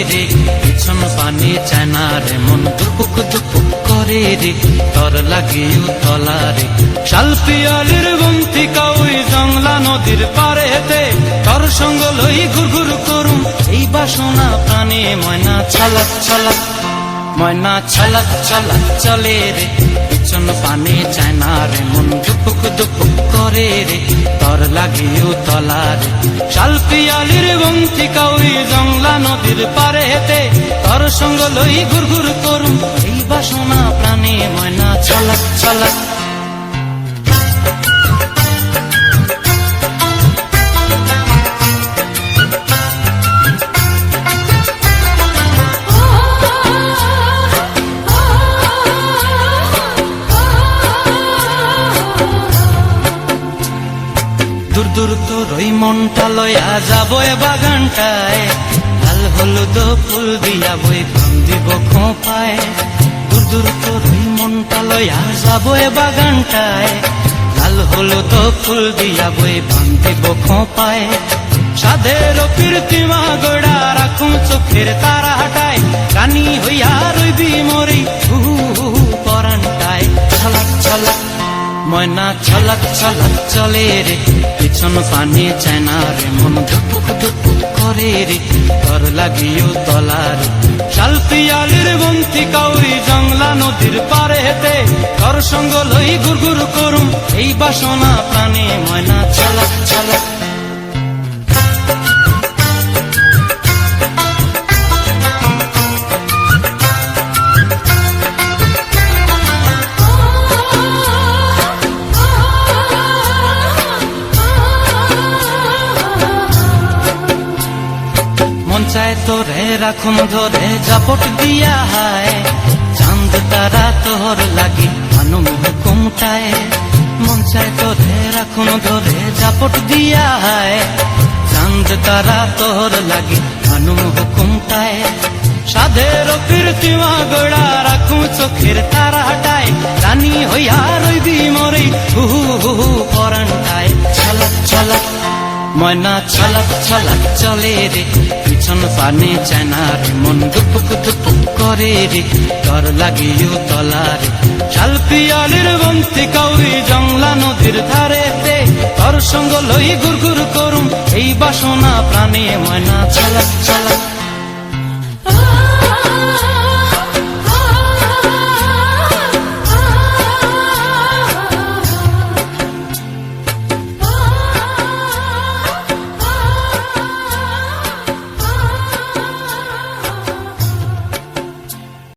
রে, পিছন পানে চায় না রে, মন দুপুক দুপুক করে রে, তর লাগে উতলা রে। শাল পিয়ালির বন্তিকা ওই জংলা নদীর পারেতে, তর সঙ্গ লই ঘুর ঘুর করুম এই বাসনা প্রাণে। ময়না ছলক ছলক, ময়না ছলক ছলক চলে রে, পিছন পানে চায় না রে, মন দুপুক দুপুক করে রে, তর লাগে উতলা রে। শাল পিয়ালির বন্তিকা ওই জংলা নদীর পারেতে, তর সঙ্গ লই ঘুর ঘুর করুম এই বাসনা প্রাণে। ময়না ছলক ছলক। দূর দূর তোর ওই মনটা লয়া যাবো এ বাগানটায়, লাল হলুদ ফুল দিয়া বই ফান দিব খোঁপায়। দূর দূর তোর ওই মনটা লয়া যাবো এ বাগানটায়, লাল হলুদ ফুল দিয়া বই ফান দিব খোঁপায়। সাধের কীর্তিমা গোড়া রাখুন চোখের তারা হাটায়, কানি হইয়া রইবি মরি হু পরানটায়। ছলক ছলক, ময়না ছলক ছলক চলে রে, পিছন পানে চায় না রে, মন ধুপুক ধুপুক করে রে, তর লাগিও তলা রে। শাল পিয়ালির বন্তিকা ওই জংলা নদীর পারেতে, তর সঙ্গ লই ঘুর ঘুর করুম এই বাসনা প্রাণে। ময়না ছলক ছলক। মন চায় তোরে রাখুন ধরে জাপট দিয়া হায়, চাঁদ তারা তোর লাগি মানুম হুকুমটায়। মন চায় তোরে রাখুন ধরে জাপট দিয়া হায়, চাঁদ তারা তোর লাগি মানুম হুকুমটায়। সাধের কীর্তিমা গোড়া রাখুন চোখের তারা হাটায়, রানী হইয়া রইবি মরি হু হু পরানটায়। ছলক ছলক, ময়না ছলক ছলক চলে রে, পিছন পানে চায় না রে, মন দুপুক দুপুক করে রে, তর লাগিও তলা রে। শাল পিয়ালির বন্তিকা ওই জংলা নদীর ধারেতে, তর সঙ্গ লই ঘুর ঘুর করুম এই বাসনা প্রাণে। ময়না ছলক ছলক।